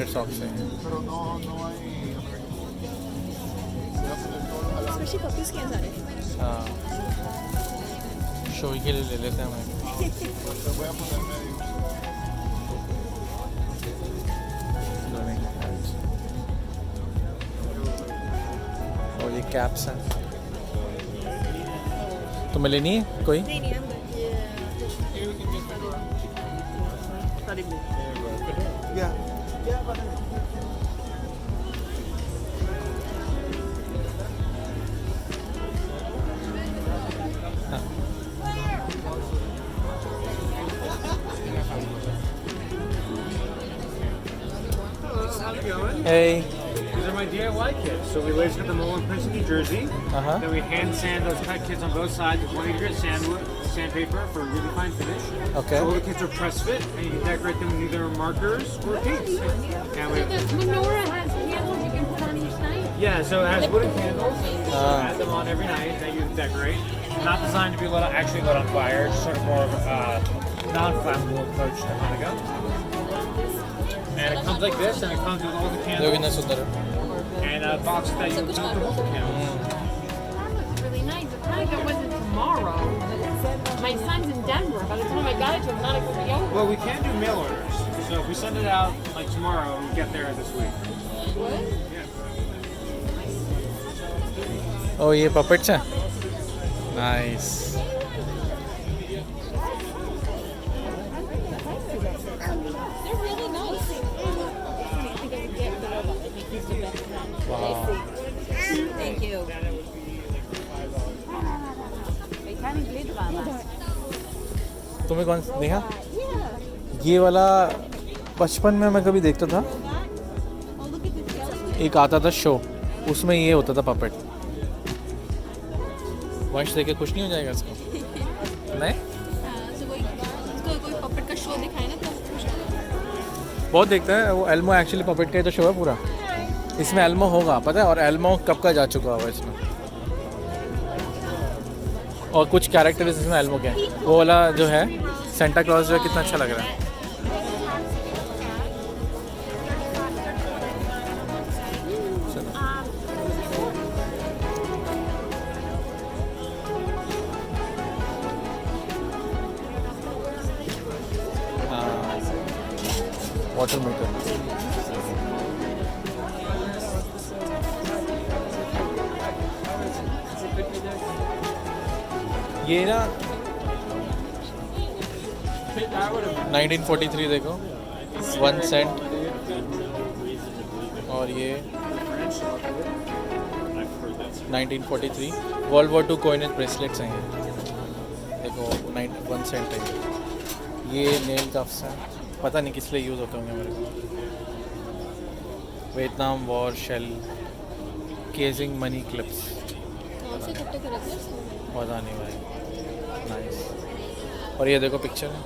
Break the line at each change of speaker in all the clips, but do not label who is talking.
printed socks हैं.
Especially puppies के सारे.
हाँ. शो के लिए ले लेते हैं हम. और ये कैप्स हैं. तुम्हें लेनी है कोई?
नहीं नहीं हम
Hey.
These are my DIY kits. So we laser them all in Princeton, New Jersey. Then we hand sand those cut kits on both sides with 180 grit sandpaper for a really fine finish.
Okay.
So all the kits are press fit, and you can decorate them with either markers or paints. And we,
The menorah has candles you can put on each night.
yeah, so it has wooden candles. So add them on every night that you decorate. Not designed to be actually lit on fire. Just sort of more of a non-flammable approach to Hanukkah. And it comes like this, and it comes with all the
देखो कितना
candles
सुंदर है.
and a box that you can fill with the candles.
That looks really nice. If Hanukkah wasn't tomorrow, my son's in Denver. By the time I got it to him, Hanukkah will be over.
Well, we can do mail orders. So if we send it out like tomorrow, we'll get there this week.
Oh, ये puppets हैं. Nice.
They're really nice.
Wow.
Thank you.
तुम्हें कौन देखा? ये वाला बचपन में मैं कभी देखता था. एक आता था शो, उसमें ये होता था पपेट. वंश देख के खुश नहीं हो जाएगा इसको? नहीं?
कोई पपेट का शो दिखाए ना तो
बहुत देखता है वो. एल्मो एक्चुअली पपेट का ही तो शो है पूरा. इसमें एल्मो होगा पता है. और एल्मो कब का जा चुका होगा इसमें. और कुछ कैरेक्टर्स इसमें एल्मो के हैं. वो वाला जो है सेंटा क्लॉज जो है कितना अच्छा लग रहा है. Water maker. ये ना 1943 देखो 1 सेंट. और ये 1943 वर्ल्ड वॉर 2 कॉइनेज ब्रेसलेट्स हैं. ये देखो 1 सेंट है. ये नेल कफ्स हैं. पता नहीं किस लिए यूज़ होते होंगे मेरे को. Vietnam war shell casing money clips.
कौन से कट्टे कर रखे हैं?
पता नहीं भाई. नाइस. और ये देखो पिक्चर है.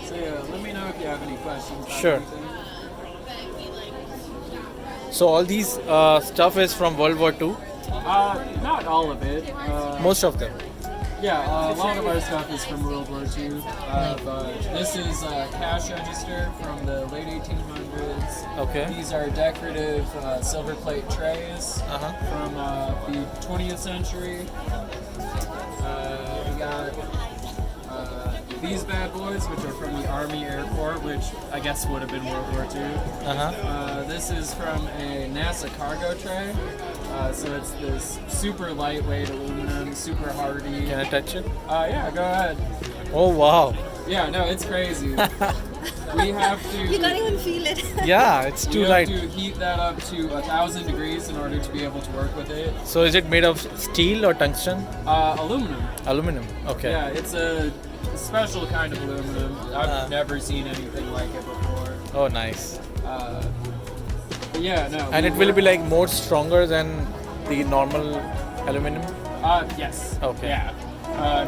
So let me know if you have any questions.
Sure. So all these stuff is from World War II.
Not all of it.
Most of them.
Yeah, a lot of our stuff is from World War II. But this is a cash register from the late 1800s.
Okay.
These are decorative silver plate trays from the 20th century. We got these bad boys, which are from the Army Air Corps, which I guess would have been World War II. This is from a NASA cargo tray. So it's this super lightweight aluminum, super hardy.
Can I touch it?
Yeah, go ahead.
Oh wow.
Yeah, no, it's crazy. We have to.
You can't even feel it.
Yeah, it's too
You have
light.
to heat that up to 1,000 degrees in order to be able to work with it.
So is it made of steel or tungsten?
Aluminum.
Aluminum. Okay.
Yeah, it's a special kind of aluminum. I've never seen anything like it before.
Oh nice.
But yeah, no.
And it will be like more stronger than the normal aluminum?
Yes.
Okay.
Yeah.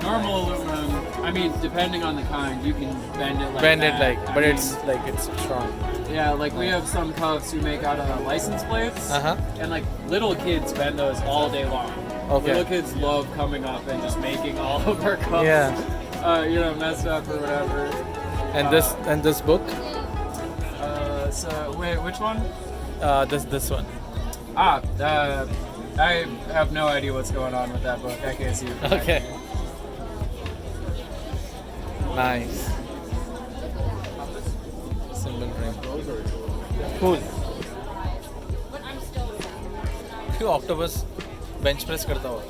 Normal aluminum, I mean, depending on the kind, you can bend it like
Bend
that.
it like, but
I
it's
mean,
like it's strong.
Yeah, like we have some cuffs who make out of license plates, and like little kids bend those all day long.
Okay.
Little kids love coming up and just making all of our cuffs,
Yeah.
messed up or whatever.
And this book?
wait, which one?
This one.
I have no idea what's going on with that book. I can't see it.
Okay. Nice. Symbol ring. Cool. क्यों octopus bench press करता होगा?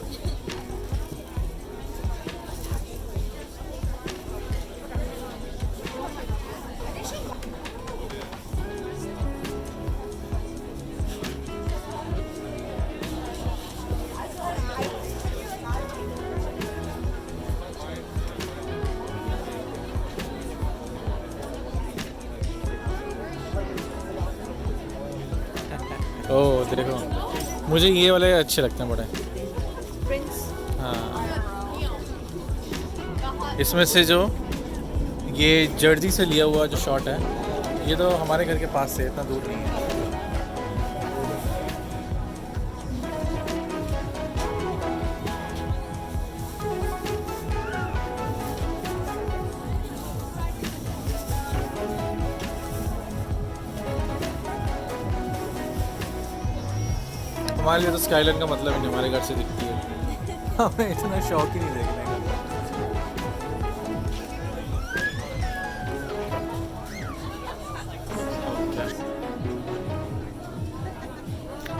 ओह देखो, मुझे ये वाले अच्छे लगते हैं बड़े। हाँ, इसमें से जो ये जर्सी से लिया हुआ जो शॉट है, ये तो हमारे घर के पास से इतना दूर नहीं है। हमारे लिए तो स्काईलाइन का मतलब ही नहीं, हमारे घर से दिखती है। हमें इतना शौक ही नहीं देखने का।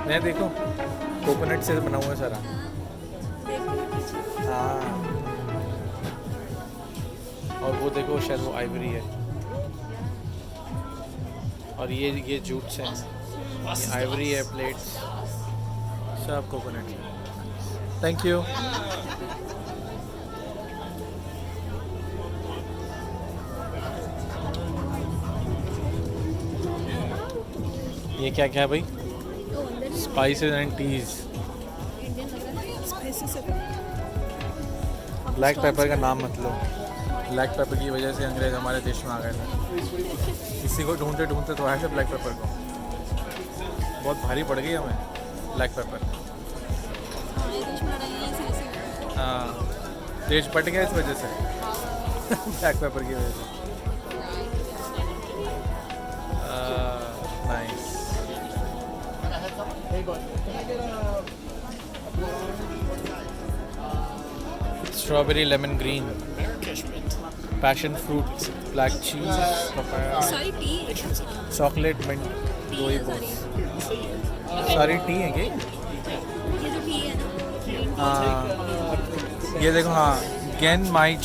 नहीं देखो, कोकोनट से बना हुआ है सारा। हाँ, और वो देखो शायद वो आइवरी है, और ये जूट से है, ये आइवरी है, प्लेट्स सब कोकोनट। Thank you. ये क्या क्या है भाई? Spices and teas. Black pepper का नाम मत लो। ब्लैक पेपर की वजह से अंग्रेज हमारे देश में आ गए थे। किसी को ढूंढते ढूंढते तो आए थे ब्लैक पेपर को। बहुत भारी पड़ गई हमें ब्लैक पेपर। हाँ, देश पट गया इस वजह से। ब्लैक पेपर की वजह से। Nice. Strawberry lemon green, passion fruit, black चीज,
सारी टी
चॉकलेट मिंट, दो ही बोस। सारी टी है क्या?
ये जो टी है ना,
हाँ, ये देखो। हाँ, गेन माई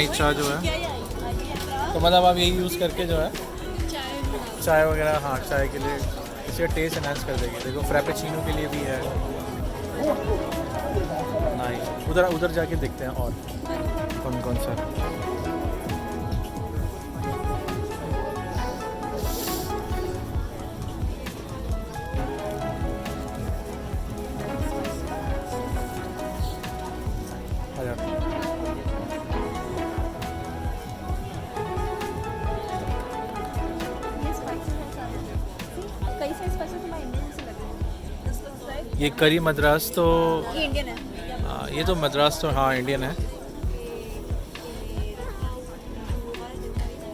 चा जो है, तो मतलब आप यही यूज़ करके जो है चाय वगैरह, हाँ चाय के लिए इसका टेस्ट एनहांस कर देगी। देखो फ्रैपेचिनो के लिए भी है। नाइस। उधर जाके देखते हैं और कौन कौन सा। ये करी मद्रास तो
ये इंडियन है।
ये तो मद्रास तो हाँ इंडियन है।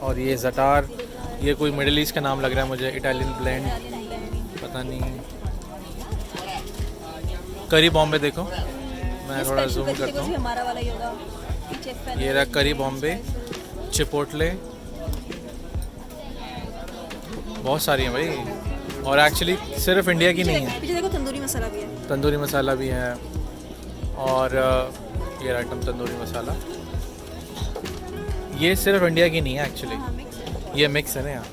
और ये ज़टार, ये कोई मिडिल ईस्ट का नाम लग रहा है मुझे। इटालियन ब्लेंड पता नहीं। करी बॉम्बे देखो, मैं थोड़ा जूम करता हूँ।
हमारा वाला ही होगा।
ये रहा करी बॉम्बे, चिपोटले, बहुत सारी हैं भाई। और एक्चुअली सिर्फ इंडिया की नहीं है।
पीछे देखो तंदूरी मसाला भी है।
तंदूरी मसाला भी है। और ये आइटम तंदूरी मसाला, ये सिर्फ इंडिया की नहीं है एक्चुअली, ये मिक्स है ना यहाँ।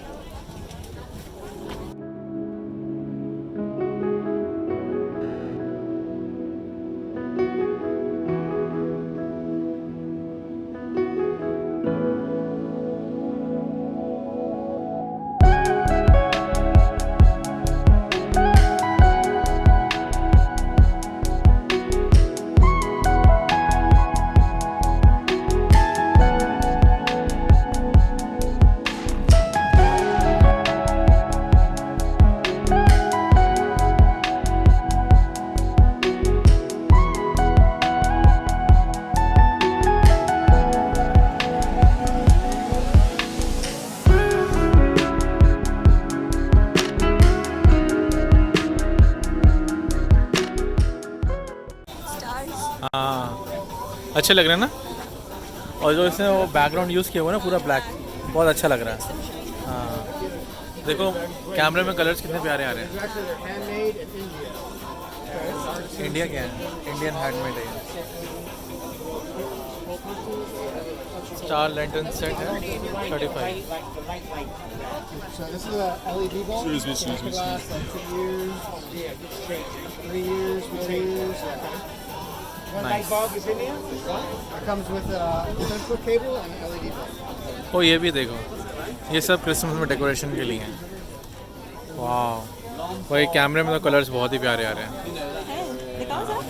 अच्छे लग रहे हैं ना। और जो इसने वो बैकग्राउंड यूज़ किया हुआ है ना पूरा ब्लैक, बहुत अच्छा लग रहा है। हाँ देखो कैमरे में कलर्स कितने प्यारे आ रहे हैं। इंडिया क्या है, इंडियन हैंडमेड है। स्टार लैंटर्न सेट है 35।
So this is a LED bulb.
Excuse me.
Last like 2 years, 3 years, 4 years. One light bulb is in here. It comes with a 10-foot cable and an LED bulb.
ओ ये भी देखो, ये सब Christmas में decoration के लिए हैं। वाह, वही कैमरे में तो कलर्स बहुत ही प्यारे आ रहे हैं।
दिखाओ जरा।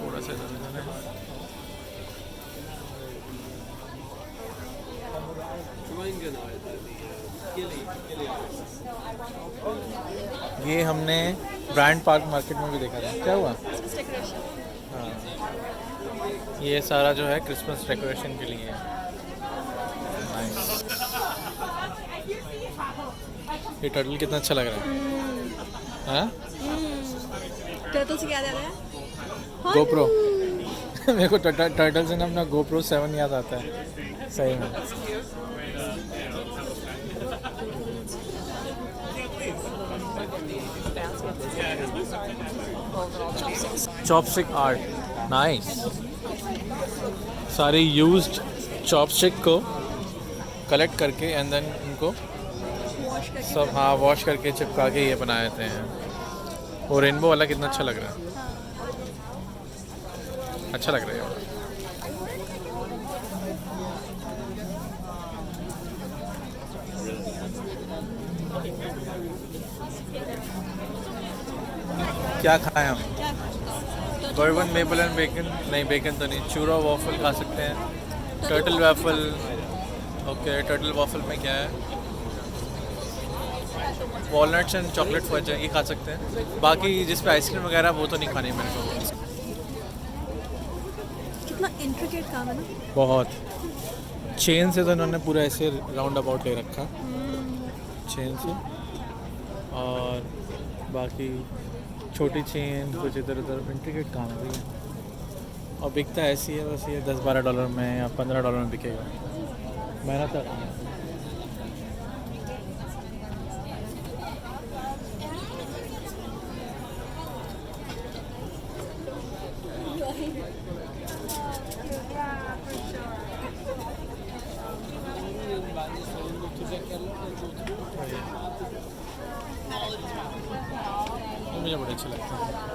थोड़ा सा ये हमने ब्रांड पार्क मार्केट में भी देखा था। क्या हुआ? हाँ, ये सारा जो है क्रिसमस डेकोरेशन के लिए है। ये टर्टल कितना अच्छा लग रहा है। हाँ
टर्टल से क्या याद है?
गोप्रो मेरे को टर्टल से ना अपना गोप्रो 7 याद आता है सही में। Chopstick art nice. सारे यूज्ड चॉपस्टिक को कलेक्ट करके एंड देन उनको सब हाँ वॉश करके चिपका के ये बनाए थे हैं। वो रेनबो वाला कितना अच्छा लग रहा है, अच्छा लग रहा है। क्या खाएं हम? बर्बन मेपल एंड बेकन, नहीं बेकन तो नहीं, चूरा वॉफल खा सकते हैं। Turtle waffle, okay turtle waffle में क्या है? वॉलनट्स एंड चॉकलेट फज है, ये खा सकते हैं। बाकी जिस पे आइसक्रीम वगैरह वो तो नहीं खानी मेरे को।
कितना इंट्रिकेट काम है ना।
बहुत चेन से तो इन्होंने पूरा ऐसे राउंड अबाउट ले रखा चेन से, और बाकी छोटी चेन कुछ इधर उधर इंट्रिकेट काम भी है। और बिकता ऐसी है बस, ये $10-12 में या $15 में बिकेगा। मेहनत है। मुझे बड़े अच्छे लगते हैं।